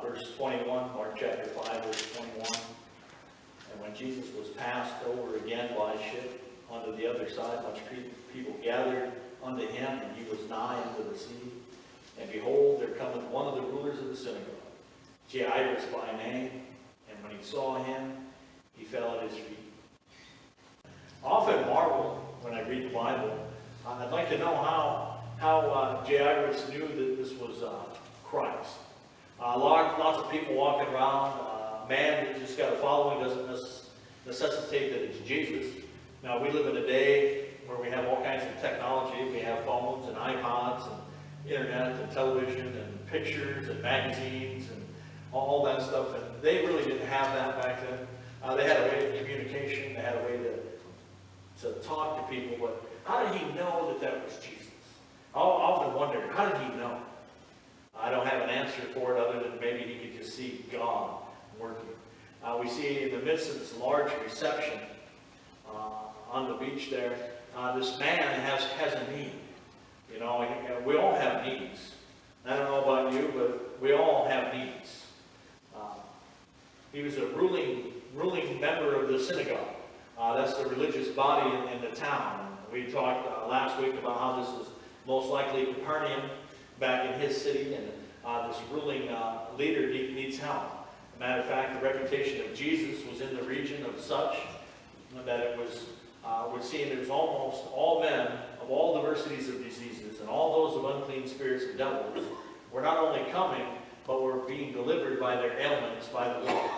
Verse 21, Mark chapter 5, verse 21. And when Jesus was passed over again by ship unto the other side, much people gathered unto him, and he was nigh unto the sea. And behold, there cometh one of the rulers of the synagogue, Jairus by name, and when he saw him, he fell at his feet. I often marvel when I read the Bible. I'd like to know how Jairus knew that this was Christ. Lots of people walking around. Man that just got a following doesn't necessitate that it's Jesus. Now, we live in a day where we have all kinds of technology. We have phones and iPods and internet and television and pictures and magazines and all that stuff. And they really didn't have that back then. They had a way of communication. They had a way to talk to people. But how did he know that was Jesus? I often wondered, how did he know? I don't have an answer for it other than maybe he could just see God working. We see in the midst of this large reception on the beach there, this man has a need. You know, we all have needs. I don't know about you, but we all have needs. He was a ruling member of the synagogue. That's the religious body in the town. We talked last week about how this is most likely Capernaum back in his city, and this ruling leader needs help. As a matter of fact, the reputation of Jesus was in the region of such that it was, we're seeing it was almost all men of all diversities of diseases and all those of unclean spirits and devils were not only coming, but were being delivered by their ailments by the Lord.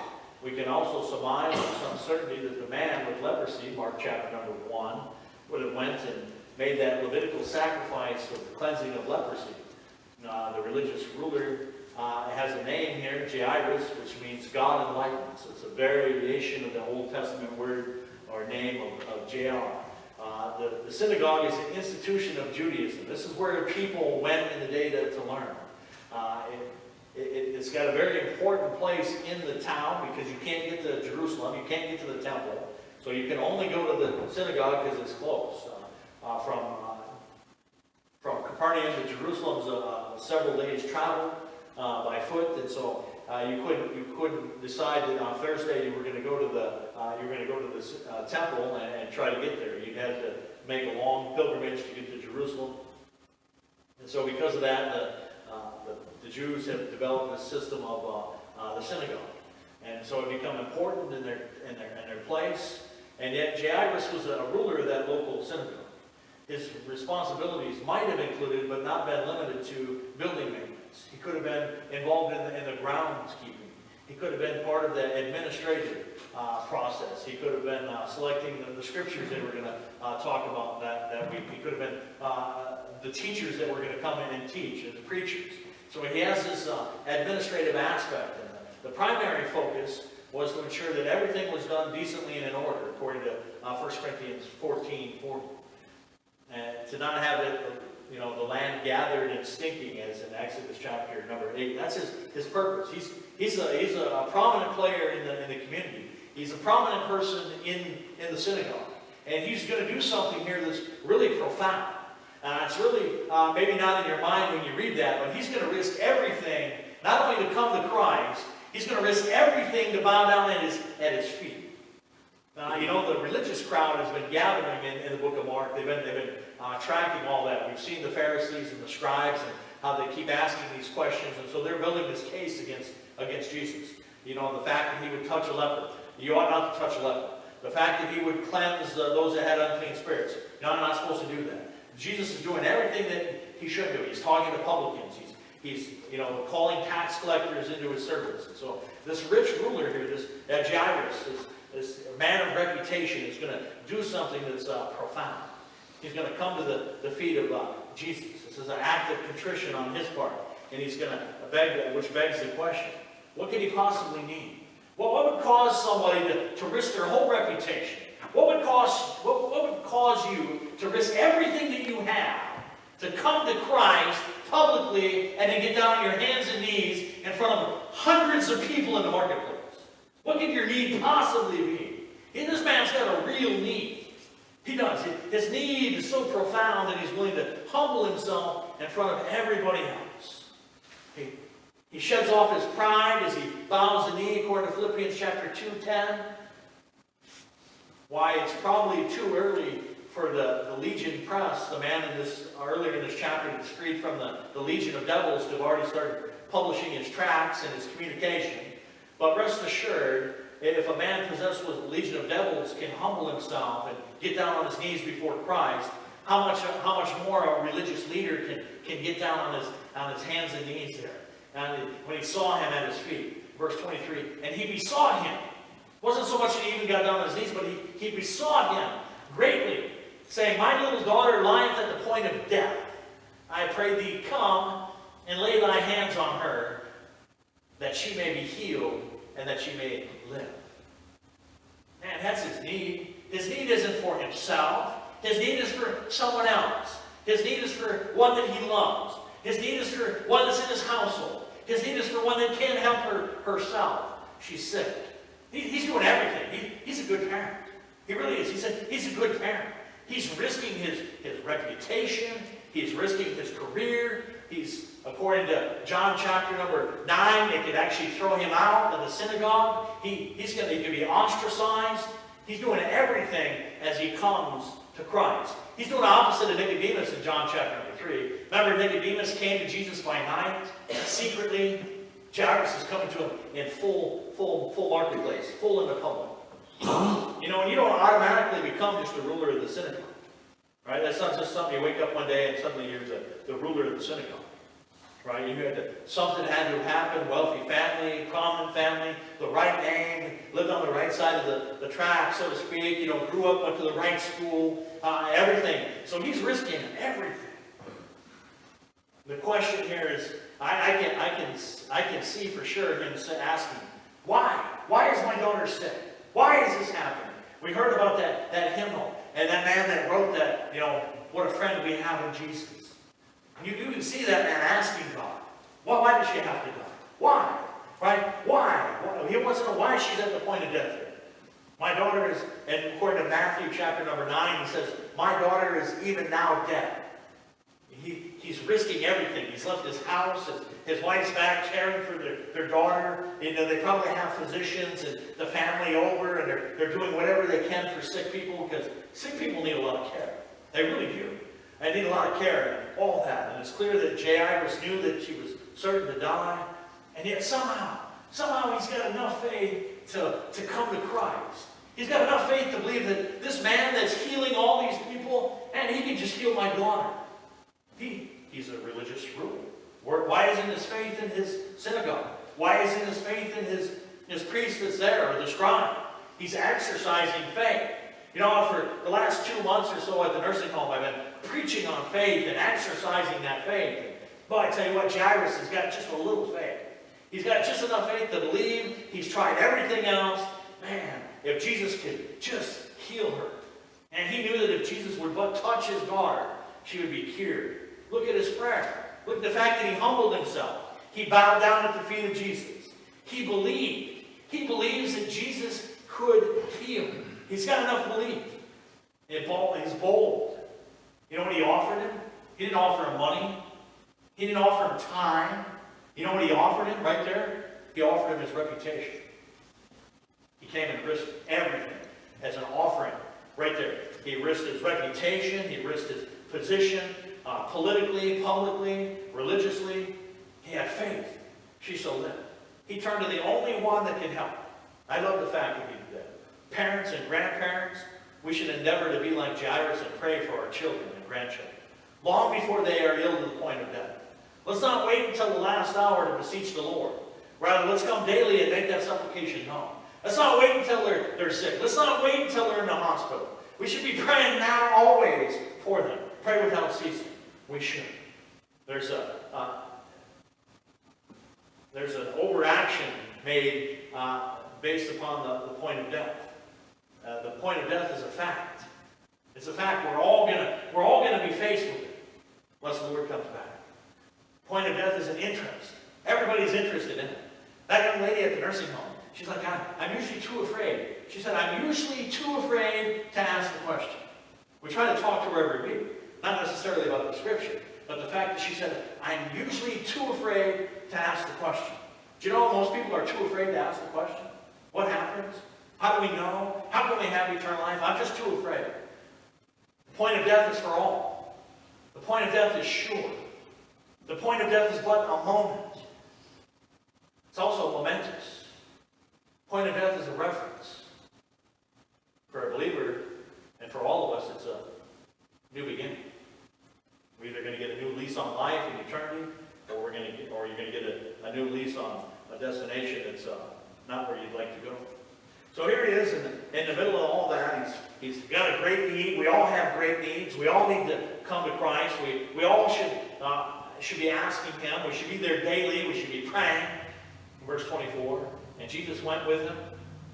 We can also surmise with some certainty that the man with leprosy, Mark chapter number 1, would have went and made that Levitical sacrifice of the cleansing of leprosy. The religious ruler has a name here, Jairus, which means God enlightens. It's a variation of the Old Testament word or name of Jair. The synagogue is an institution of Judaism. This is where people went in the day to learn. It's got a very important place in the town because you can't get to Jerusalem, you can't get to the temple, so you can only go to the synagogue because it's close. From Capernaum to Jerusalem's several days travel by foot, and so you couldn't decide that on Thursday you were going to go to the temple and try to get there. You'd have to make a long pilgrimage to get to Jerusalem, and so because of that, the Jews have developed this system of the synagogue, and so it became important in their place. And yet Jairus was a ruler of that local synagogue. His responsibilities might have included, but not been limited to, building maintenance. He could have been involved in the groundskeeping. He could have been part of the administrative process. He could have been selecting the scriptures they were going to talk about that week. He could have been the teachers that were going to come in and teach, and the preachers. So he has this administrative aspect. And the primary focus was to ensure that everything was done decently and in order, according to 1 Corinthians 14:40. And to not have it, the land gathered and stinking, as in Exodus chapter number 8. That's his purpose. He's a prominent player in the community. He's a prominent person in the synagogue. And he's going to do something here that's really profound. It's really maybe not in your mind when you read that, but he's going to risk everything, not only to come to Christ, he's going to risk everything to bow down at his feet. The religious crowd has been gathering in the book of Mark. They've been tracking all that. We've seen the Pharisees and the scribes and how they keep asking these questions, and so they're building this case against Jesus. The fact that he would touch a leper. You ought not to touch a leper. The fact that he would cleanse those that had unclean spirits. You're not supposed to do that. Jesus is doing everything that he should do. He's talking to publicans. He's calling tax collectors into his service. And so this rich ruler here, this Jairus, this man of reputation, is going to do something that's profound. He's going to come to the feet of Jesus. This is an act of contrition on his part. And he's going to beg, which begs the question, what could he possibly need? What would cause somebody to risk their whole reputation? What would cause you to risk everything that you have to come to Christ publicly and to get down on your hands and knees in front of hundreds of people in the marketplace? What could your need possibly be? This man's got a real need. He does. His need is so profound that he's willing to humble himself in front of everybody else. He sheds off his pride as he bows the knee, according to Philippians chapter 2:10. Why it's probably too early for the legion press, the man earlier in this chapter that's freed from the legion of devils, to have already started publishing his tracts and his communication. But rest assured, if a man possessed with a legion of devils can humble himself and get down on his knees before Christ, how much more a religious leader can get down on his hands and knees there. And when he saw him at his feet, verse 23, and he besought him. It wasn't so much that he even got down on his knees, but he besought him greatly, saying, My little daughter lieth at the point of death. I pray thee, come and lay thy hands on her, that she may be healed and that she may live. Man, that's his need. His need isn't for himself. His need is for someone else. His need is for one that he loves. His need is for one that's in his household. His need is for one that can't help herself. She's sick. He's doing everything. He's a good parent. He really is. He said he's a good parent. He's risking his reputation. He's risking his career. He's, according to John chapter number 9, they could actually throw him out of the synagogue. He's going to be ostracized. He's doing everything as he comes to Christ. He's doing the opposite of Nicodemus in John chapter number 3. Remember, Nicodemus came to Jesus by night, secretly. Jairus is coming to him in full marketplace, full in the public. You know, and you don't automatically become just a ruler of the synagogue. Right? That's not just something you wake up one day and suddenly you're the ruler of the synagogue. Right? You had something had to happen, wealthy family, prominent family, the right name, lived on the right side of the track, so to speak, you know, grew up, went to the right school, everything. So he's risking everything. The question here is, I can see for sure him asking, why? Why is my daughter sick? Why is this happening? We heard about that hymnal, and that man that wrote that, you know, what a friend we have in Jesus. You can see that man asking God, why does she have to die? Why? Right? Why? He wants to know why she's at the point of death here. My daughter is, and according to Matthew chapter number 9, he says, my daughter is even now dead. He's risking everything. He's left his house, his wife's back caring for their daughter. You know, they probably have physicians and the family over, and they're doing whatever they can for sick people, because sick people need a lot of care. They really do. They need a lot of care and all that. And it's clear that Jairus knew that she was certain to die. And yet somehow he's got enough faith to come to Christ. He's got enough faith to believe that this man that's healing all these people, and he can just heal my daughter. He's a religious ruler. Why isn't his faith in his synagogue? Why isn't his faith in his priest that's there, or the scribe? He's exercising faith. You know, for the last 2 months or so at the nursing home, I've been preaching on faith and exercising that faith. But I tell you what, Jairus has got just a little faith. He's got just enough faith to believe. He's tried everything else. Man, if Jesus could just heal her. And he knew that if Jesus would but touch his daughter, she would be cured. Look at his prayer. Look at the fact that he humbled himself. He bowed down at the feet of Jesus. He believed. He believes that Jesus could heal him. He's got enough belief. He's bold. You know what he offered him? He didn't offer him money. He didn't offer him time. You know what he offered him right there? He offered him his reputation. He came and risked everything as an offering right there. He risked his reputation. He risked his position, politically, publicly, religiously. He had faith. She shall live. He turned to the only one that can help. I love the fact that he did that. Parents and grandparents, we should endeavor to be like Jairus and pray for our children and grandchildren, long before they are ill to the point of death. Let's not wait until the last hour to beseech the Lord. Rather, let's come daily and make that supplication known. Let's not wait until they're sick. Let's not wait until they're in the hospital. We should be praying now always for them. Pray without ceasing. We should. There's an overaction made based upon the point of death. The point of death is a fact. It's a fact. We're all gonna be faced with it, unless the Lord comes back. Point of death is an interest. Everybody's interested in it. That young lady at the nursing home, she's like, I'm usually too afraid. She said, I'm usually too afraid to ask the question. We try to talk to her every week. Not necessarily about the scripture, but the fact that she said, I'm usually too afraid to ask the question. Do you know most people are too afraid to ask the question? What happens? How do we know? How can we have eternal life? I'm just too afraid. The point of death is for all. The point of death is sure. The point of death is but a moment. It's also momentous. The point of death is a reference. For a believer, and for all of us, it's a new beginning. We're either going to get a new lease on life in eternity, or you're going to get a new lease on a destination that's not where you'd like to go. So here he is in the middle of all that. He's got a great need. We all have great needs. We all need to come to Christ. We all should be asking him. We should be there daily. We should be praying. Verse 24. And Jesus went with him,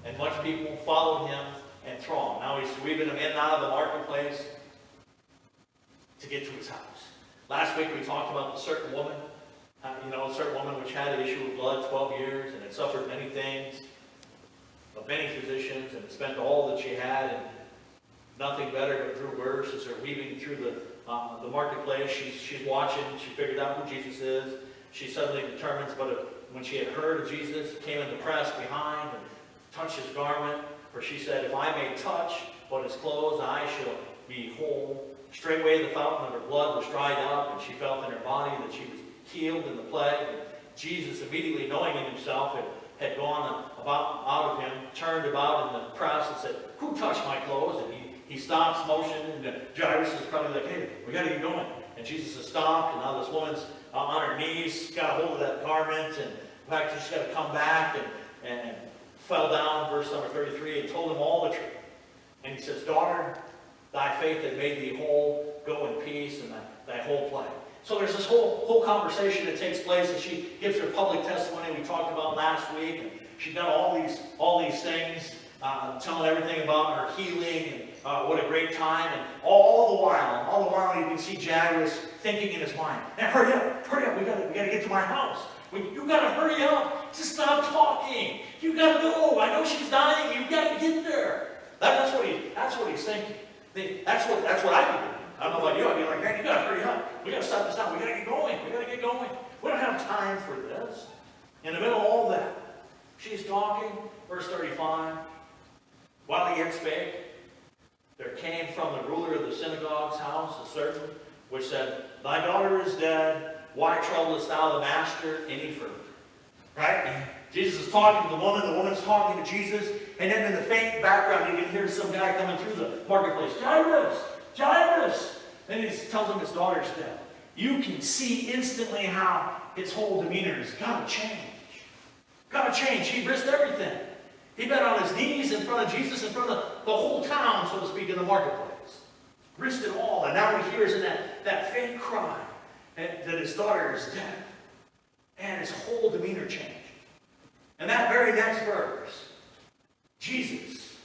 and much people followed him and thronged. Now he's sweeping them in and out of the marketplace to get to his house. Last week we talked about a certain woman. A certain woman which had an issue with blood 12 years and had suffered many things of many physicians and had spent all that she had and nothing better but grew worse as they're weaving through the marketplace. She's watching. She figured out who Jesus is. She suddenly determines, when she had heard of Jesus, came in the press behind and touched his garment. For she said, if I may touch but his clothes, I shall be whole. Straightway the fountain of her blood was dried up, and she felt in her body that she was healed in the plague. And Jesus, immediately knowing in himself, had gone out of him, turned about in the press and said, who touched my clothes? And he stops, motioned, and Jairus is probably like, hey, we got to get going. And Jesus has stopped, and now this woman's on her knees, got a hold of that garment, and in fact, she's got to come back and fell down, verse number 33, and told him all the truth. And he says, daughter, thy faith had made thee whole, go in peace, and thy whole plague. So there's this whole conversation that takes place as she gives her public testimony we talked about last week. And she's done all these things, telling everything about her healing and what a great time. And all the while, you can see Jairus thinking in his mind, man, hurry up, we gotta get to my house. You gotta hurry up, just stop talking. You gotta go. I know she's dying. You gotta get there. That's what he's thinking. That's what I'd be doing. I don't know about you. I'd be like, man, you gotta hurry up. We gotta stop this now. We gotta get going. We don't have time for this. In the middle of all that, she's talking. Verse 35. While he yet spake, there came from the ruler of the synagogue's house a servant which said, thy daughter is dead. Why troublest thou the master any further? Right? Jesus is talking to the woman's talking to Jesus, and then in the faint background you can hear some guy coming through the marketplace. Jairus! Then he tells him his daughter's dead. You can see instantly how his whole demeanor has got to change. He risked everything. He'd been on his knees in front of Jesus, in front of the whole town, so to speak, in the marketplace. Risked it all, and now he hears in that faint cry that his daughter is dead. And his whole demeanor changed. And that very next verse, Jesus,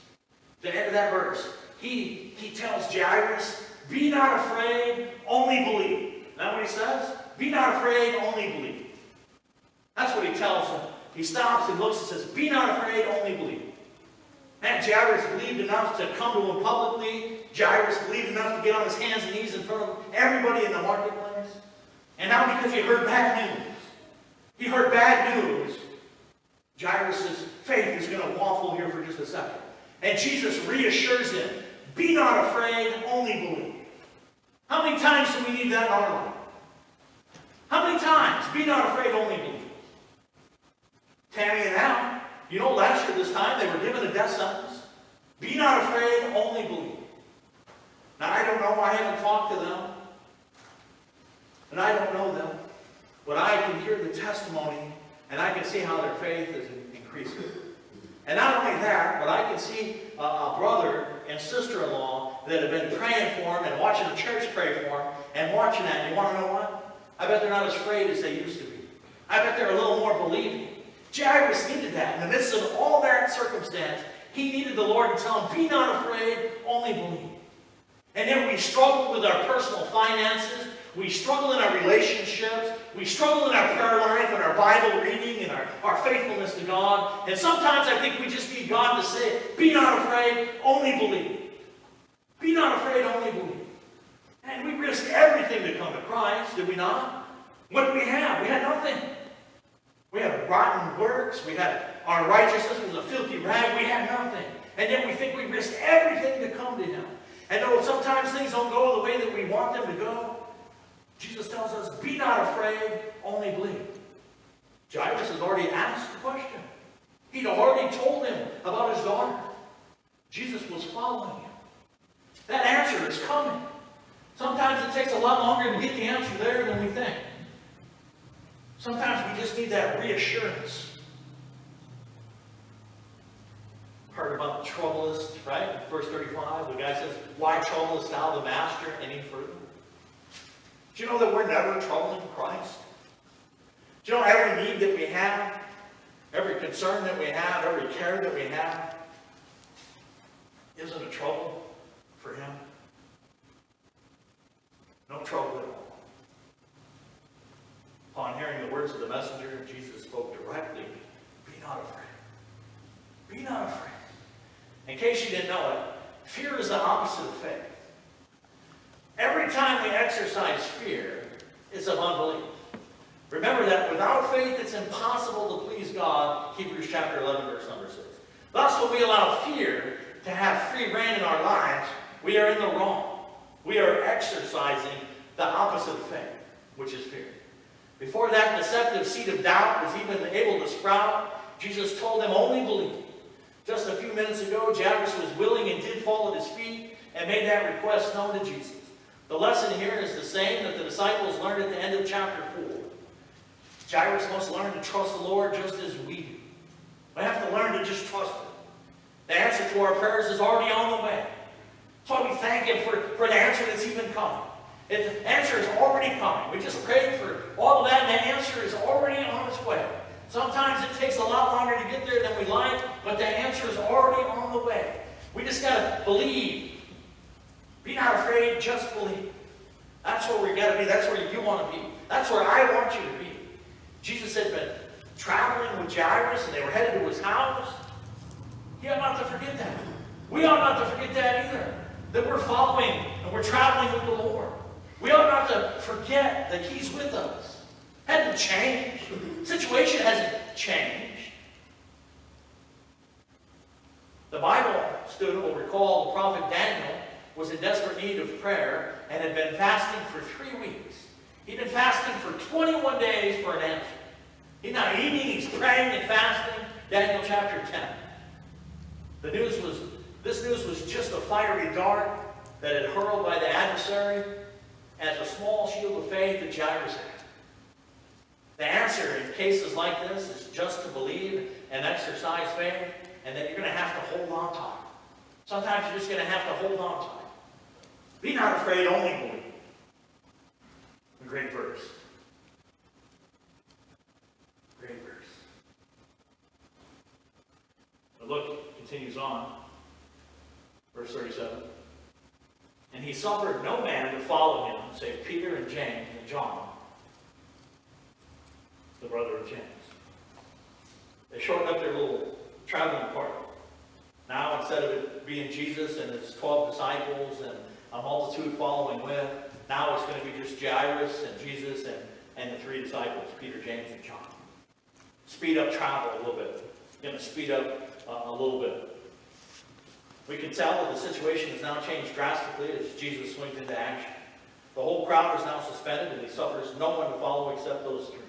the end of that verse, he tells Jairus, be not afraid, only believe. Isn't that what he says? Be not afraid, only believe. That's what he tells him. He stops and looks and says, be not afraid, only believe. And Jairus believed enough to come to him publicly. Jairus believed enough to get on his hands and knees in front of everybody in the marketplace. And now because he heard bad news, Jairus' faith is going to waffle here for just a second. And Jesus reassures him, be not afraid, only believe. How many times do we need that in our life? How many times? Be not afraid, only believe. Tammy and Al, last year this time they were given a death sentence. Be not afraid, only believe. Now I don't know, I haven't talked to them. And I don't know them. But I can hear the testimony, and I can see how their faith is increasing. And not only that, but I can see a brother and sister-in-law that have been praying for him and watching the church pray for him and watching that. And you want to know what? I bet they're not as afraid as they used to be. I bet they're a little more believing. Jairus needed that. In the midst of all that circumstance, he needed the Lord to tell him, be not afraid, only believe. And then we struggle with our personal finances. We struggle in our relationships. We struggle in our prayer life and our Bible reading and our faithfulness to God. And sometimes I think we just need God to say, be not afraid, only believe. Be not afraid, only believe. And we risked everything to come to Christ, did we not? What did we have? We had nothing. We had rotten works. We had our righteousness was a filthy rag. We had nothing. And yet we think we risked everything to come to him. And though sometimes things don't go the way that we want them to go, Jesus tells us, be not afraid, only believe. Jairus has already asked the question. He'd already told him about his daughter. Jesus was following him. That answer is coming. Sometimes it takes a lot longer to get the answer there than we think. Sometimes we just need that reassurance. Heard about the troublest, right? Verse 35, the guy says, why troublest thou the master any further? Do you know that we're never troubling Christ? Do you know every need that we have, every concern that we have, every care that we have, isn't a trouble for him? No trouble at all. Upon hearing the words of the messenger, Jesus spoke directly, be not afraid. Be not afraid. In case you didn't know it, fear is the opposite of faith. Every time we exercise fear, it's of unbelief. Remember that without faith, it's impossible to please God, Hebrews chapter 11, verse number 6. Thus, when we allow fear to have free reign in our lives, we are in the wrong. We are exercising the opposite of faith, which is fear. Before that deceptive seed of doubt was even able to sprout, Jesus told them, only believe. Just a few minutes ago, Jairus was willing and did fall at his feet and made that request known to Jesus. The lesson here is the same that the disciples learned at the end of chapter 4. Jairus must learn to trust the Lord just as we do. We have to learn to just trust him. The answer to our prayers is already on the way. That's why we thank him for the answer that's even coming. The answer is already coming. We just prayed for all of that, and the answer is already on its way. Sometimes it takes a lot longer to get there than we like, but the answer is already on the way. We just got to believe. Be not afraid, just believe. That's where we got to be. That's where you want to be. That's where I want you to be. Jesus had been traveling with Jairus, and they were headed to his house. He ought not to forget that. We ought not to forget that either. That we're following and we're traveling with the Lord. We ought not to forget that he's with us. Hasn't changed. The situation hasn't changed. The Bible student will recall the prophet Daniel was in desperate need of prayer and had been fasting for 3 weeks. He'd been fasting for 21 days for an answer. He's not eating, he's praying and fasting. Daniel chapter 10. This news was just a fiery dart that had hurled by the adversary as a small shield of faith that Jairus had. The answer in cases like this is just to believe and exercise faith, and that you're going to have to hold on tight. Sometimes you're just going to have to hold on tight. Be not afraid, only believe. A great verse. Great verse. But look, it continues on. Verse 37. And he suffered no man to follow him, save Peter and James and John, the brother of James. They shortened up their little traveling party. Now, instead of it being Jesus and his 12 disciples and a multitude following with, now it's going to be just Jairus and Jesus and the 3 disciples, Peter, James, and John. Speed up travel a little bit. Going to speed up a little bit. We can tell that the situation has now changed drastically as Jesus swings into action. The whole crowd is now suspended, and he suffers no one to follow except those 3.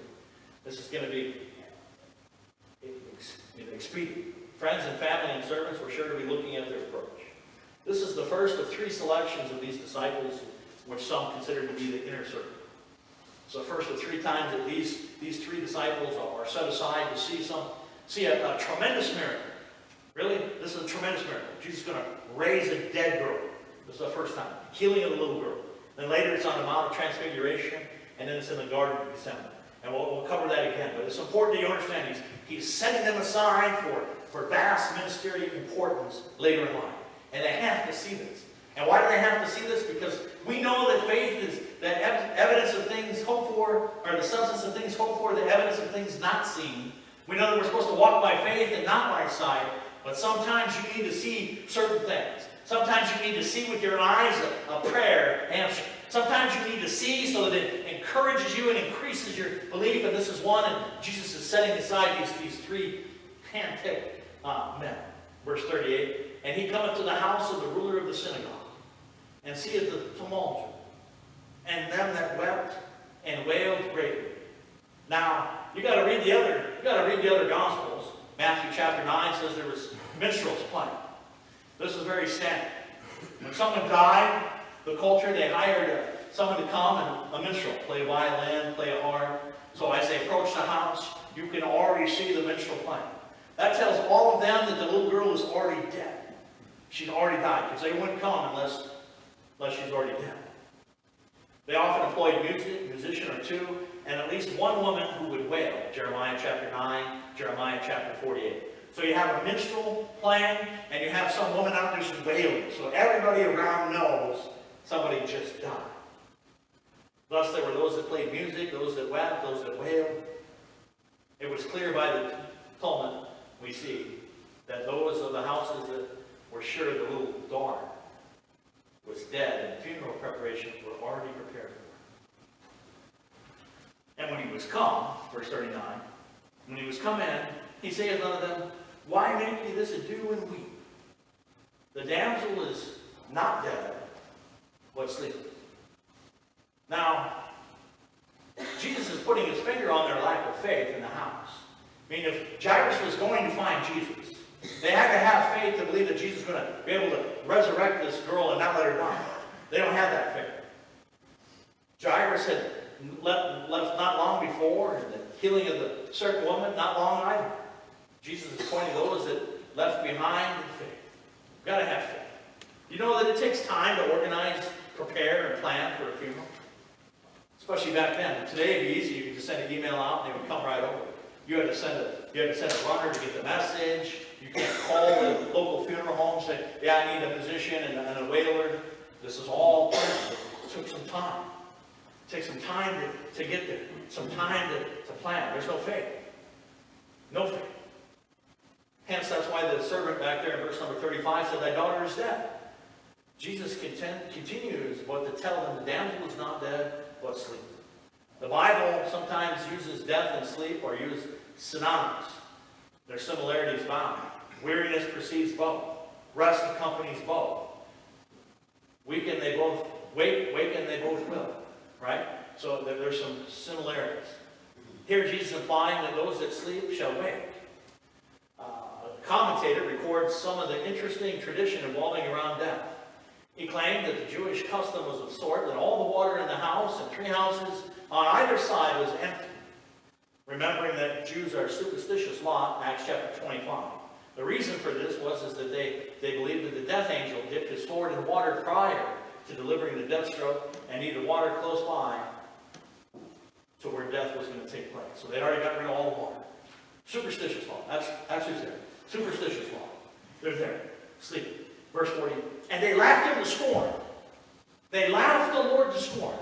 This is going to be expedient. Friends and family and servants were sure to be looking at their approach. This is the first of 3 selections of these disciples, which some consider to be the inner circle. So first of 3 times that these 3 disciples are set aside to see a tremendous miracle. Really? This is a tremendous miracle. Jesus is going to raise a dead girl. This is the first time. Healing of a little girl. Then later it's on the Mount of Transfiguration, and then it's in the Garden of Gethsemane. And we'll cover that again. But it's important that you understand he's setting them aside for vast ministerial importance later in life. And they have to see this. And why do they have to see this? Because we know that faith is the evidence of things hoped for, or the substance of things hoped for, the evidence of things not seen. We know that we're supposed to walk by faith and not by sight. But sometimes you need to see certain things. Sometimes you need to see with your eyes a prayer answered. Sometimes you need to see so that it encourages you and increases your belief. And this is one. And Jesus is setting aside these three hand-picked men. Verse 38. And he cometh to the house of the ruler of the synagogue, and seeth the tumult, and them that wept and wailed greatly. Now, you got to read the other Gospels. Matthew chapter 9 says there was minstrels playing. This is very standard. When someone died, the culture, they hired someone to come and a minstrel, play a violin, play a harp. So as they approach the house, you can already see the minstrel playing. That tells all of them that the little girl is already dead. She's already died, because they wouldn't come unless she's already dead. They often employed musician or two, and at least one woman who would wail. Jeremiah chapter 9, Jeremiah chapter 48. So you have a minstrel playing, and you have some woman out there just wailing. So everybody around knows somebody just died. Thus there were those that played music, those that wept, those that wailed. It was clear by the tumult we see that those of the houses that were sure the little daughter was dead, and funeral preparations were already prepared for. And when he was come, verse 39, when he was come in, he saith unto them, Why make ye this ado and weep? The damsel is not dead, but sleepeth. Now, Jesus is putting his finger on their lack of faith in the house. I mean, if Jairus was going to find Jesus, they had to have faith to believe that Jesus was going to be able to resurrect this girl and not let her die. They don't have that faith. Jairus had left not long before, and the healing of the certain woman not long either. Jesus is pointing those that left behind in faith. You've got to have faith. You know that it takes time to organize, prepare, and plan for a funeral? Especially back then. Today it'd be easy. You could just send an email out and they would come right over. You had to send a runner to get the message. You can't call the local funeral home and say, yeah, I need a musician and a wailer. This is all planned. It took some time. It takes some time to get there. Some time to plan. There's no faith. No faith. Hence, that's why the servant back there in verse number 35 said, Thy daughter is dead. Jesus continues to tell them the damsel is not dead, but sleep. The Bible sometimes uses death and sleep or use synonymous. Their similarities bound. Weariness precedes both. Rest accompanies both. Waken they both will. Right? So there's some similarities. Here Jesus is implying that those that sleep shall wake. A commentator records some of the interesting tradition revolving around death. He claimed that the Jewish custom was of sort that all the water in the house and tree houses on either side was empty. Remembering that Jews are a superstitious lot, Acts chapter 25. The reason for this was that they believed that the death angel dipped his sword in water prior to delivering the death stroke and needed water close by to where death was going to take place. So they'd already got rid of all the water. Superstitious law. That's who's there. Superstitious law. They're there. Sleeping. Verse 40. And they laughed him to scorn. They laughed the Lord to scorn.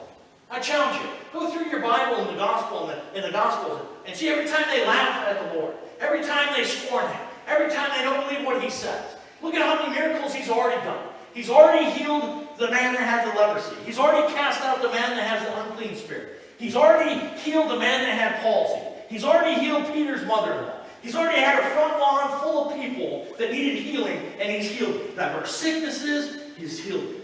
I challenge you. Go through your Bible in the Gospels and see every time they laugh at the Lord. Every time they scorn him. Every time they don't believe what he says. Look at how many miracles he's already done. He's already healed the man that had the leprosy. He's already cast out the man that has the unclean spirit. He's already healed the man that had palsy. He's already healed Peter's mother-in-law. He's already had a front lawn full of people that needed healing, and he's healed diverse sicknesses. He's healed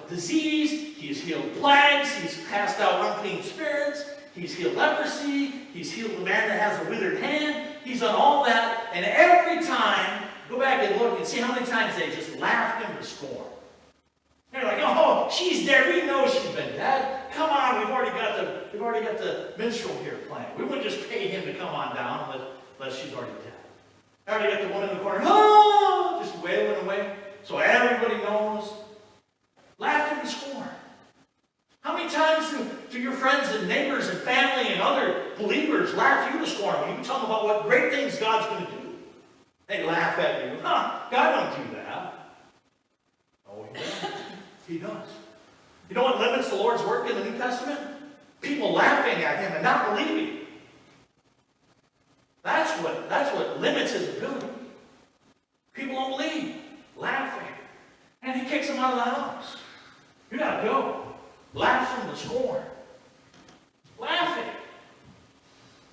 disease. He's healed plagues. He's cast out unclean spirits. He's healed leprosy. He's healed the man that has a withered hand. He's done all that, and every time, go back and look and see how many times they just laughed him to scorn. They're like, oh, she's dead. We know she's been dead. Come on, we've already got the minstrel here playing. We wouldn't just pay him to come on down unless she's already dead. I already got the woman in the corner, oh, just wailing away. So everybody knows. Laughed him to scorn. How many times do your friends and neighbors and family and other believers laugh you to scorn when you tell them about what great things God's going to do? They laugh at you. God don't do that. Oh, he does. He does. You know what limits the Lord's work in the New Testament? People laughing at him and not believing. That's what limits his ability. People don't believe. Laughing. And he kicks them out of the house. You gotta go. laughs him to scorn. Laughing.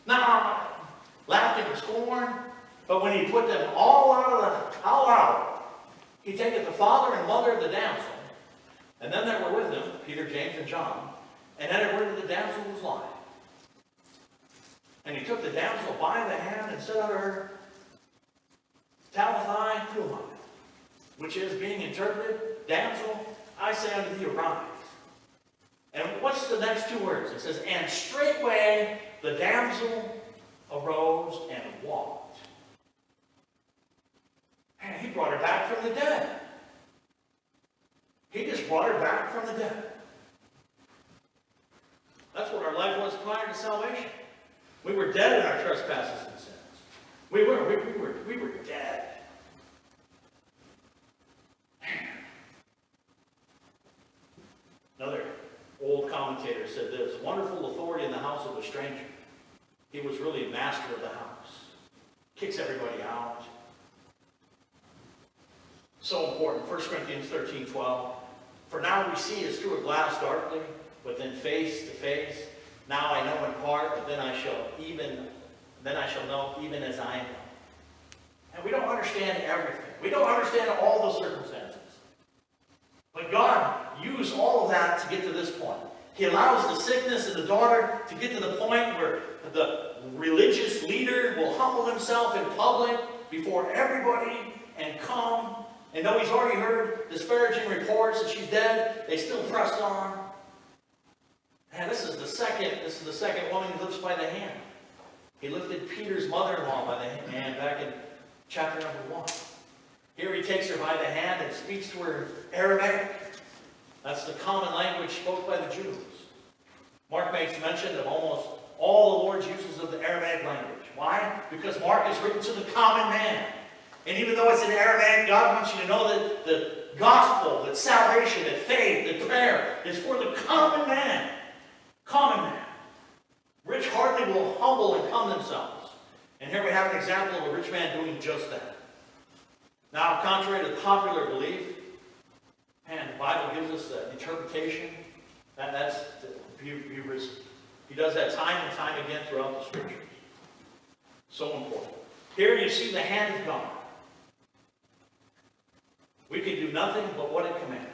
Now, laughed him to scorn, but when he put them all out, he taketh the father and mother of the damsel, and them that were with him, Peter, James, and John, and entered where the damsel was lying. And he took the damsel by the hand and said unto her, Talitha cumi, which is, being interpreted, damsel, I say unto thee, arise. And what's the next two words? It says, and straightway the damsel arose and walked. And he brought her back from the dead. He just brought her back from the dead. That's what our life was prior to salvation. We were dead in our trespasses and sins. We were dead. Another old commentator said this: wonderful authority in the house of a stranger. He was really master of the house. Kicks everybody out. So important. 1 Corinthians 13:12. For now we see as through a glass darkly, but then face to face. Now I know in part, but then I shall know even as I know. And we don't understand everything. We don't understand all the circumstances. But God used all of that to get to this point. He allows the sickness in the daughter to get to the point where the religious leader will humble himself in public before everybody and come. And though he's already heard disparaging reports that she's dead, they still press on. And this is the second woman he lifts by the hand. He lifted Peter's mother-in-law by the hand back in chapter number 1. Here he takes her by the hand and speaks to her Aramaic. That's the common language spoke by the Jews. Mark makes mention of almost all the Lord's uses of the Aramaic language. Why? Because Mark is written to the common man. And even though it's in Aramaic, God wants you to know that the gospel, that salvation, that faith, that prayer is for the common man. Common man. Rich hardly will humble and come themselves. And here we have an example of a rich man doing just that. Now, contrary to popular belief, and the Bible gives us the interpretation, he does that time and time again throughout the Scriptures. So important. Here you see the hand of God. We can do nothing but what it commands.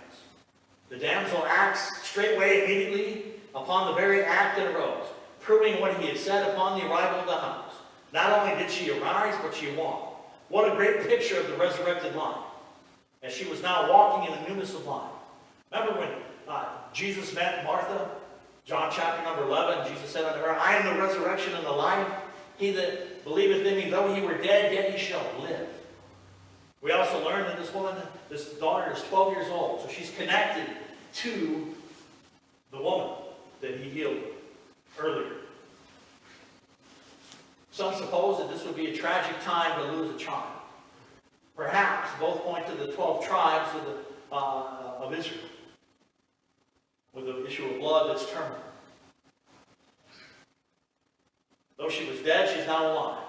The damsel acts straightway immediately upon the very act that arose, proving what he had said upon the arrival of the house. Not only did she arise, but she walked. What a great picture of the resurrected life, as she was now walking in the newness of life. Remember when Jesus met Martha? John chapter number 11, Jesus said unto her, I am the resurrection and the life. He that believeth in me, though he were dead, yet he shall live. We also learned that this daughter is 12 years old, so she's connected to the woman that he healed earlier. Some suppose that this would be a tragic time to lose a child. Perhaps both point to the 12 tribes of Israel, with the issue of blood that's terminal. Though she was dead, she's now alive.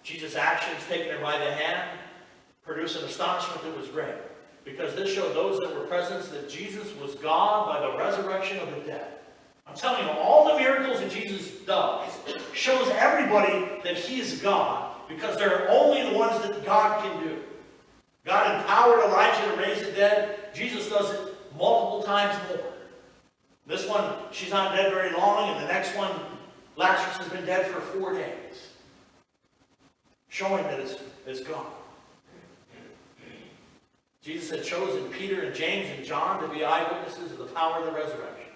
Jesus' actions, taking her by the hand, produced an astonishment that was great, because this showed those that were present that Jesus was God by the resurrection of the dead. I'm telling you, all the miracles that Jesus does shows everybody that he is God, because they're only the ones that God can do. God empowered Elijah to raise the dead. Jesus does it multiple times more. This one, she's not dead very long, and the next one, Lazarus has been dead for 4 days. Showing that it's God. Jesus had chosen Peter and James and John to be eyewitnesses of the power of the resurrection.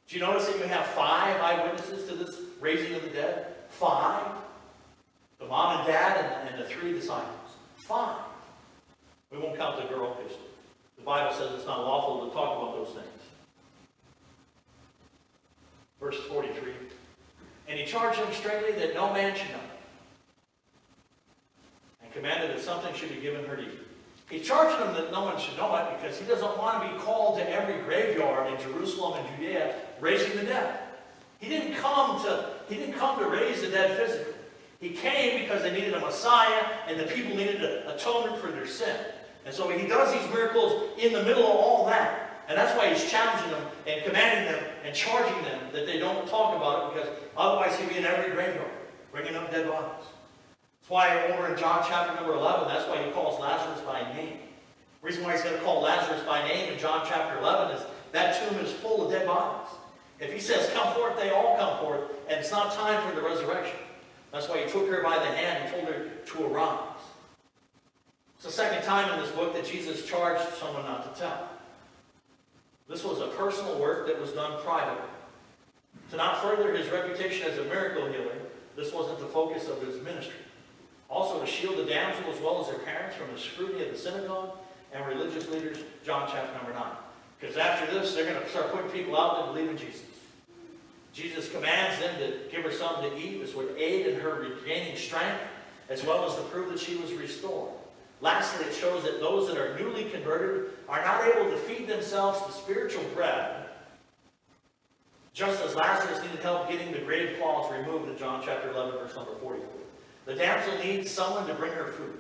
Do you notice that you have 5 eyewitnesses to this raising of the dead? 5. The mom and dad and the 3 disciples. 5. We won't count the girl because the Bible says it's not lawful to talk about those things. Verse 43. And he charged them straightly that no man should know, and commanded that something should be given her to eat. He charged them that no one should know it because he doesn't want to be called to every graveyard in Jerusalem and Judea raising the dead. He didn't come to raise the dead physically. He came because they needed a Messiah and the people needed atonement for their sin. And so he does these miracles in the middle of all that. And that's why he's challenging them and commanding them and charging them that they don't talk about it, because otherwise he'd be in every graveyard, bringing up dead bodies. That's why over in John chapter number 11, that's why he calls Lazarus by name. The reason why he's going to call Lazarus by name in John chapter 11 is that tomb is full of dead bodies. If he says, come forth, they all come forth, and it's not time for the resurrection. That's why he took her by the hand and told her to arise. It's the second time in this book that Jesus charged someone not to tell. This was a personal work that was done privately. To not further his reputation as a miracle healer, this wasn't the focus of his ministry. Also to shield the damsel as well as their parents from the scrutiny of the synagogue and religious leaders, John chapter number 9. Because after this, they're going to start putting people out that believe in Jesus. Jesus commands them to give her something to eat. This would aid in her regaining strength, as well as to prove that she was restored. Lastly, it shows that those that are newly converted are not able to feed themselves the spiritual bread, just as Lazarus needed help getting the grave cloths removed in John chapter 11, verse number 44. The damsel needs someone to bring her food.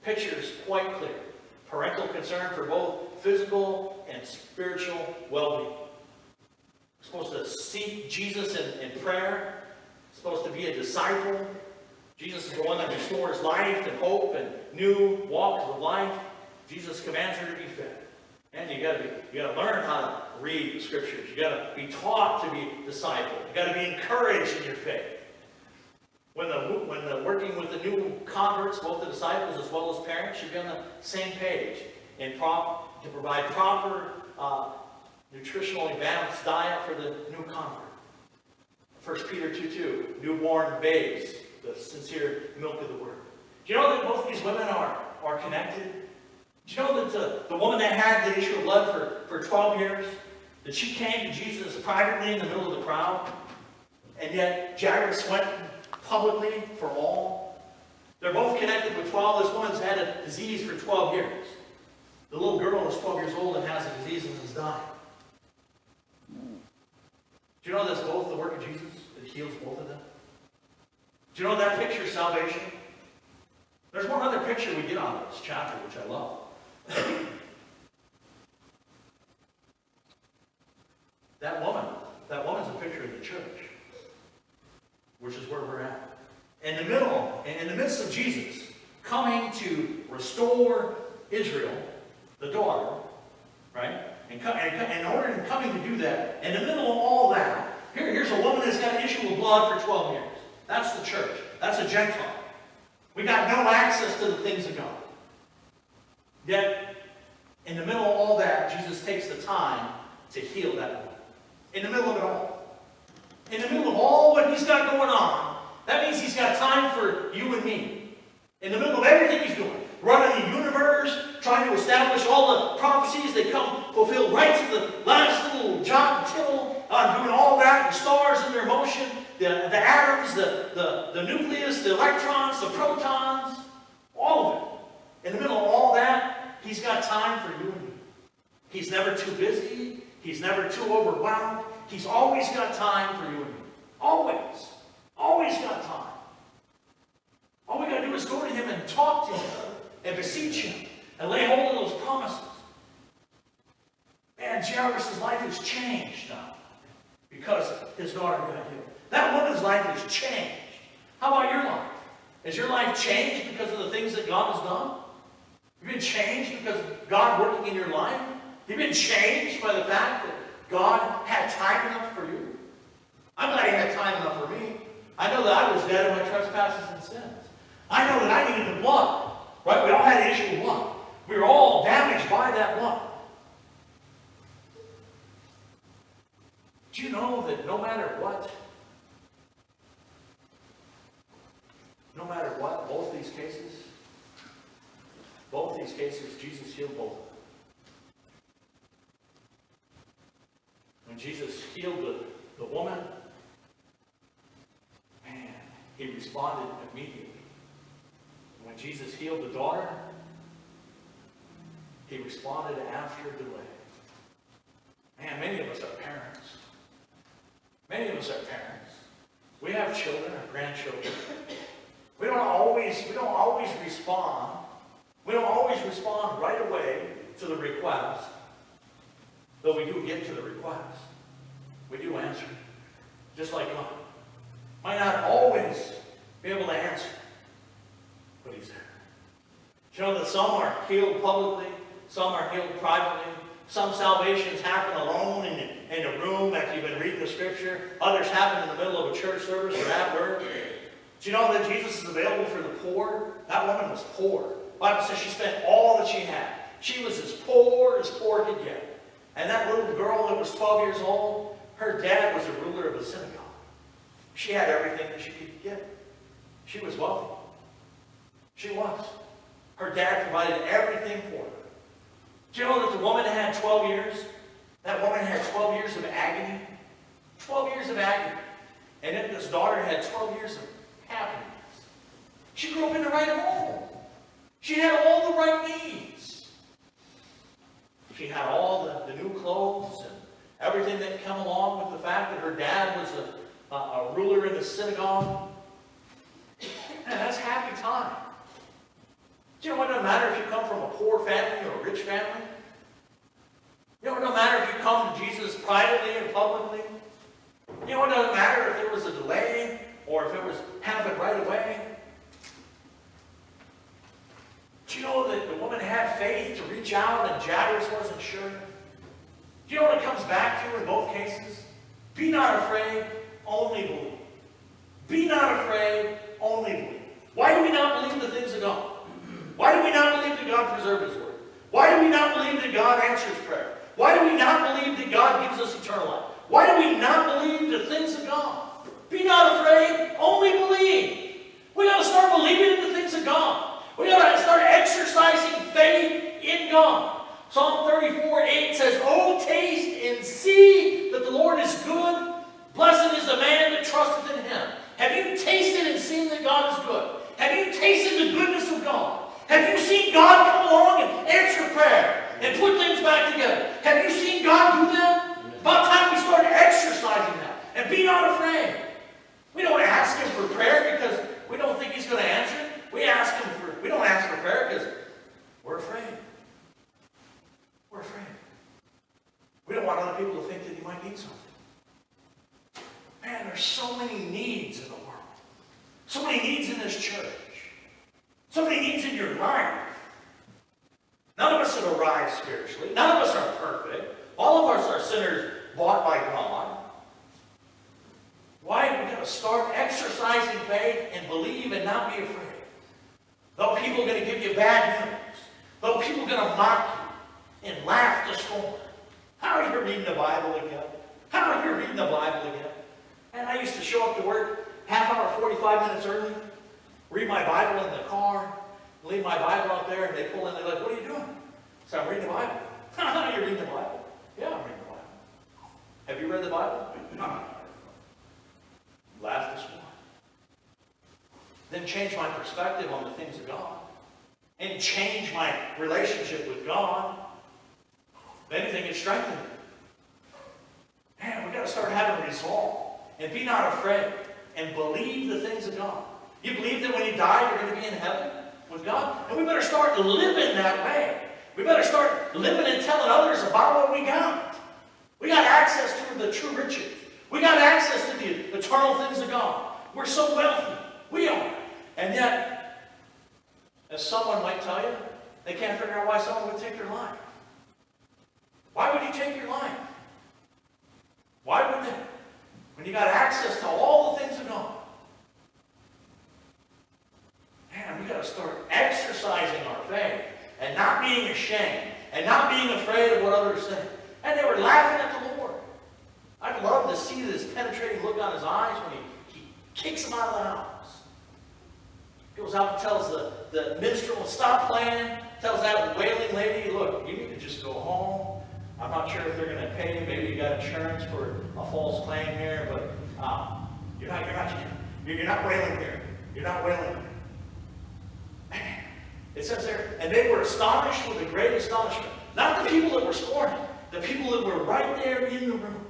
Picture is quite clear. Parental concern for both physical and spiritual well-being. We're supposed to seek Jesus in prayer. We're supposed to be a disciple. Jesus is the one that restores life and hope and new walks of life. Jesus commands her to be fed. And you got to learn how to read the scriptures. You got to be taught to be discipled. You got to be encouraged in your faith. When working with the new converts, both the disciples as well as parents, should be on the same page and to provide proper nutritionally balanced diet for the new convert. 1 Peter 2:2, newborn babes, the sincere milk of the word. Do you know that both these women are connected? Do you know that the woman that had the issue of blood for 12 years, that she came to Jesus privately in the middle of the crowd, and yet Jairus went publicly for all? They're both connected with 12. This woman's had a disease for 12 years. The little girl is 12 years old and has a disease and is dying. Do you know that's both the work of Jesus? It heals both of them. Do you know that picture is salvation? There's one other picture we get out of this chapter, which I love. That woman's a picture of the church, which is where we're at. In the midst of Jesus coming to restore Israel, the daughter, right? And in order to coming to do that, in the middle of all that, here's a woman that's got an issue with blood for 12 years. That's the church. That's a Gentile. We got no access to the things of God. Yet, in the middle of all that, Jesus takes the time to heal that woman. In the middle of it all. In the middle of all what he's got going on, that means he's got time for you and me. In the middle of everything he's doing, running the universe, trying to establish all the prophecies that come fulfilled right to the last little jot and tittle, doing all that, the stars in their motion, the atoms, the nucleus, the electrons, the protons, all of it. In the middle of all that, he's got time for you and me. He's never too busy. He's never too overwhelmed. He's always got time for you and me. Always. Always got time. All we got to do is go to him and talk to him and beseech him and lay hold of those promises. Man, Jairus' life has changed now because his daughter got healed. That woman's life has changed. How about your life? Has your life changed because of the things that God has done? You've been changed because of God working in your life? You've been changed by the fact that God had time enough for you? I'm glad he had time enough for me. I know that I was dead in my trespasses and sins. I know that I needed the blood. Right? We all had an issue with blood. We were all damaged by that blood. Do you know that no matter what, both these cases, Jesus healed both of them. When Jesus healed the woman, man, he responded immediately. When Jesus healed the daughter, he responded after delay. Man, many of us are parents. Many of us are parents. We have children or grandchildren. We don't always respond. We don't always respond right away to the request. Though we do get to the request. We do answer. Just like God. Might not always be able to answer. But He's there. You know that some are healed publicly. Some are healed privately. Some salvations happen alone in a room after you've been reading the Scripture. Others happen in the middle of a church service or at work. Do you know that Jesus is available for the poor? That woman was poor. The Bible says she spent all that she had. She was as poor could get. And that little girl that was 12 years old, her dad was a ruler of the synagogue. She had everything that she could get. She was wealthy. She was. Her dad provided everything for her. Do you know that the woman had 12 years? That woman had 12 years of agony. 12 years of agony. And then this daughter had 12 years of happiness. She grew up in the right home. She had all the right needs. She had all the new clothes and everything that came along with the fact that her dad was a ruler in the synagogue. Man, that's happy time. Do you know what? It doesn't matter if you come from a poor family or a rich family. You know, it doesn't matter if you come to Jesus privately or publicly. You know, it doesn't matter if there was a delay or if it was happened right away. Do you know that the woman had faith to reach out and Jairus wasn't sure? Do you know what it comes back to in both cases? Be not afraid, only believe. Be not afraid, only believe. Why do we not believe the things of God? Why do we not believe that God preserves His Word? Why do we not believe that God answers prayer? Why do we not believe that God gives us eternal life? Why do we not believe the things of God? Be not afraid, only believe. We got to start believing in the things of God. We got to start exercising faith in God. Psalm 34:8 says, "Oh, taste and see that the Lord is good. Blessed is the man that trusteth in Him." Have you tasted and seen that God is good? Have you tasted the goodness of God? Have you seen God come along and answer prayer and put things back together? Have you seen God do that? About time we start exercising that. And be not afraid. We don't ask Him for prayer because we don't think He's going to answer it. We don't ask for prayer because we're afraid. We're afraid. We don't want other people to think that He might need something. Man, there's so many needs in the world. So many needs in this church. So many needs in your life. None of us have arrived spiritually. None of us are perfect. All of us are sinners bought by God. Why? We've got to start exercising faith and believe and not be afraid. Though people are going to give you bad news. Though people are going to mock you and laugh to scorn. How are you reading the Bible again? How are you reading the Bible again? And I used to show up to work half hour, 45 minutes early, read my Bible in the car, leave my Bible out there, and they pull in, they're like, "What are you doing?" So I'm reading the Bible. You're reading the Bible? Yeah, I'm reading the Bible. Have you read the Bible? No. Laugh this morning. Then change my perspective on the things of God. And change my relationship with God. If anything, it strengthens me. Man, we've got to start having resolve. And be not afraid. And believe the things of God. You believe that when you die, you're going to be in heaven with God? And we better start living that way. We better start living and telling others about what we got. We got access to the true riches. We got access to the eternal things of God. We're so wealthy. We are. And yet, as someone might tell you, they can't figure out why someone would take their life. Why would you take your life? Why would they? When you got access to all the things of God. Man, we got to start exercising our faith and not being ashamed and not being afraid of what others think. And they were laughing at the Lord. I'd love to see this penetrating look on his eyes when he kicks them out of the house. Goes out and tells the minstrel to stop playing, tells that wailing lady, "Look, you need to just go home. I'm not sure if they're going to pay you. Maybe you got insurance for a false claim here, but you're not wailing here. You're not wailing here." It says there, and they were astonished with a great astonishment. Not the people that were scorning, the people that were right there in the room.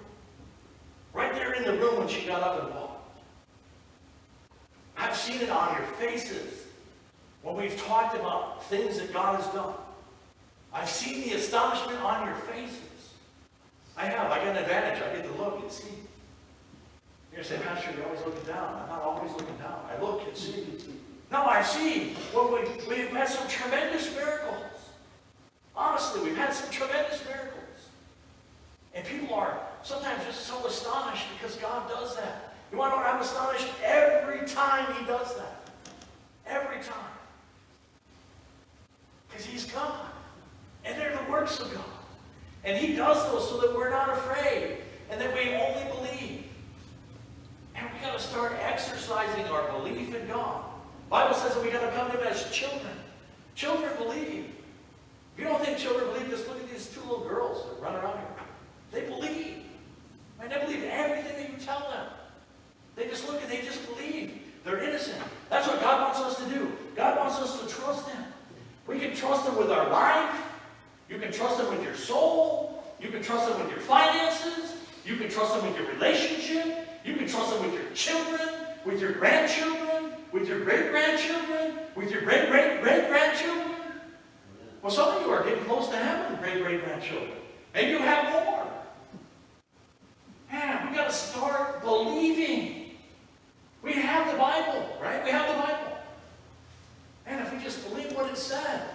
Right there in the room when she got up and walked. I've seen it on your faces when we've talked about things that God has done. I've seen the astonishment on your faces. I got an advantage. I get to look and see. You're going to say, Pastor, you're always looking down. I'm not always looking down. I look and see. No, I see. Well, we've had some tremendous miracles. Honestly, we've had some tremendous miracles. And people are sometimes just so astonished because God does that. You want to know what? I'm astonished every time He does that. Every time. Because He's God. And they're the works of God. And He does those so that we're not afraid. And that we only believe. And we got to start exercising our belief in God. The Bible says that we got to come to Him as children. Children believe. If you don't think children believe, just look at these two little girls that run around here. They believe. Man, they believe everything that you tell them. They just look and they just believe. They're innocent. That's what God wants us to do. God wants us to trust Him. We can trust Him with our life. You can trust Him with your soul. You can trust Him with your finances. You can trust Him with your relationship. You can trust Him with your children, with your grandchildren, with your great-grandchildren, with your great-great-great-grandchildren. Well, some of you are getting close to having great-great-grandchildren. Maybe you have more. Man, we've got to start believing. We have the Bible, right? We have the Bible. And if we just believe what it said,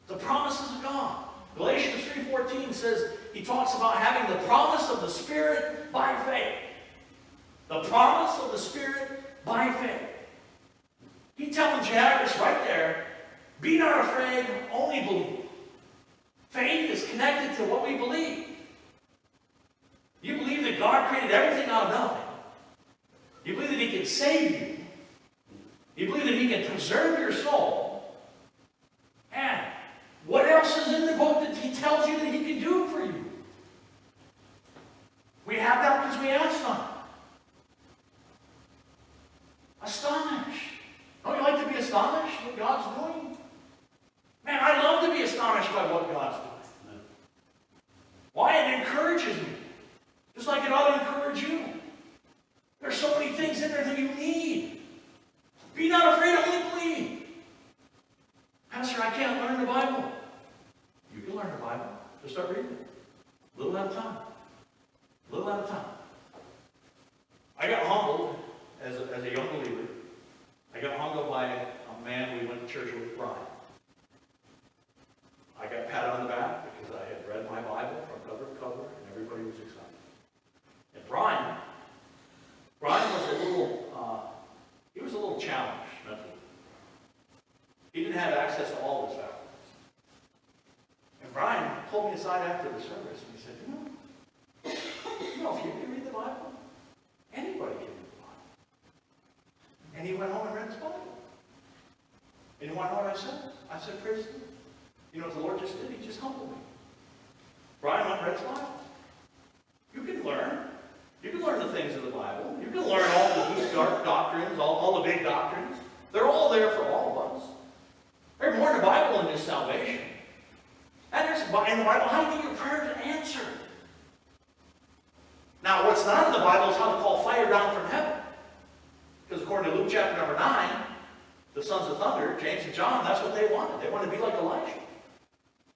the promises of God. Galatians 3:14 says, he talks about having the promise of the Spirit by faith. The promise of the Spirit by faith. He's telling Jairus right there, be not afraid, only believe. Faith is connected to what we believe. You believe that God created everything out of nothing. You believe that He can save you. You believe that He can preserve your soul. And what else is in the book that He tells you that He can do for you? We have that because we ask not. Astonished. Don't you like to be astonished at what God's doing? Man, I love to be astonished by what God's doing. Why? It encourages me. Just like it ought to encourage you. There's so many things in there that you need. Be not afraid, only believe. Pastor, I can't learn the Bible. You can learn the Bible. Just start reading it. A little at a time. A little at a time. I got humbled as a young believer. I got humbled by a man we went to church with, Brian. I got patted on the back because I had read my Bible from cover to cover, and everybody was excited. And Brian was a little challenged mentally. He didn't have access to all of his faculties. And Brian pulled me aside after the service, and he said, you know, if you can read the Bible, anybody can read the Bible. And he went home and read his Bible. And you want to know what I said? I said, praise God. You know what the Lord just did? He just humbled me. Brian went and read his Bible. You can learn. You can learn the things of the Bible. You can learn all the deep doctrines, all the big doctrines. They're all there for all of us. There's more in the Bible than just salvation. And there's in the Bible how to get your prayers answered. Now, what's not in the Bible is how to call fire down from heaven. Because according to Luke chapter number 9, the sons of thunder, James and John, that's what they wanted. They wanted to be like Elijah.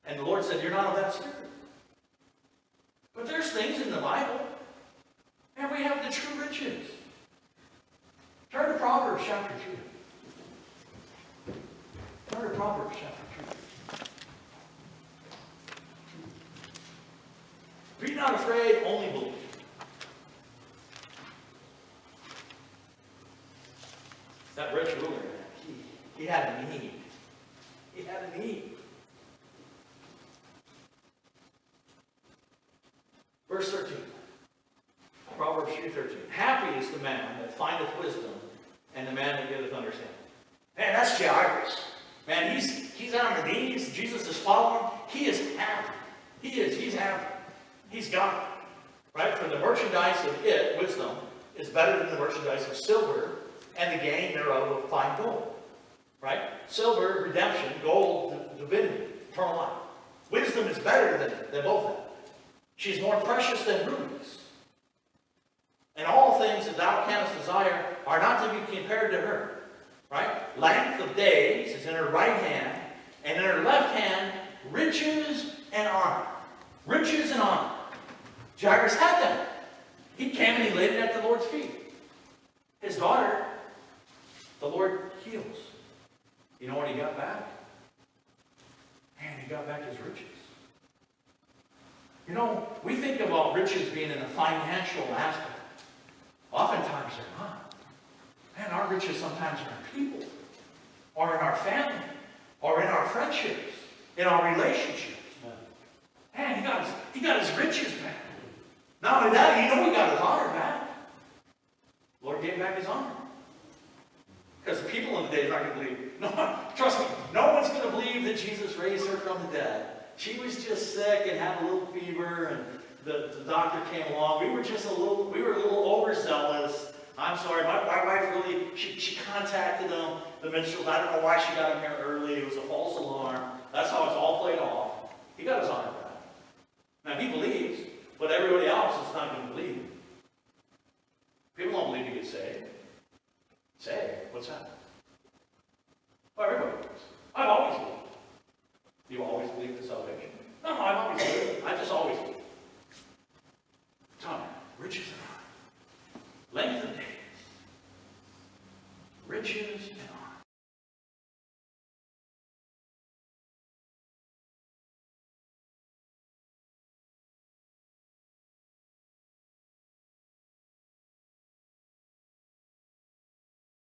And the Lord said, you're not of that spirit. But there's things in the Bible. And we have the true riches. Turn to Proverbs chapter 2. Turn to Proverbs chapter 2. Be not afraid, only believe. That rich ruler, he had a need. He had a need. Verse 13. Proverbs 3:13. Happy is the man that findeth wisdom, and the man that getteth understanding. Man, that's Jairus. Man, he's on the knees. Jesus is following. He is happy. He's happy. He's got it. Right? For the merchandise of it, wisdom, is better than the merchandise of silver, and the gain thereof of fine gold. Right? Silver, redemption. Gold, divinity, eternal life. Wisdom is better than both of them. She's more precious than rubies. And all things that thou canst desire are not to be compared to her. Right? Length of days is in her right hand, and in her left hand, riches and honor. Riches and honor. Jairus had that. He came and he laid it at the Lord's feet. His daughter, the Lord heals. You know what he got back? Man, he got back his riches. You know, we think about riches being in a financial aspect. Oftentimes they're not. Man, our riches sometimes are in people, or in our family, or in our friendships, in our relationships. Man, he got his riches back. Not only that, you know he got his honor back. The Lord gave back his honor. Because people in the day are not going to believe. No, trust me, no one's going to believe that Jesus raised her from the dead. She was just sick and had a little fever, and the doctor came along. We were a little overzealous. I'm sorry, my wife really, she contacted them, the minstrels. I don't know why she got him here early. It was a false alarm. That's how it's all played off. He got his honor back. Now he believes, but everybody else is not going to believe. People don't believe he gets saved. Saved? What's that? Well, everybody believes. I've always believed. You always believe in salvation? No, I've always believed. I just always believed. Tell me, riches and honor.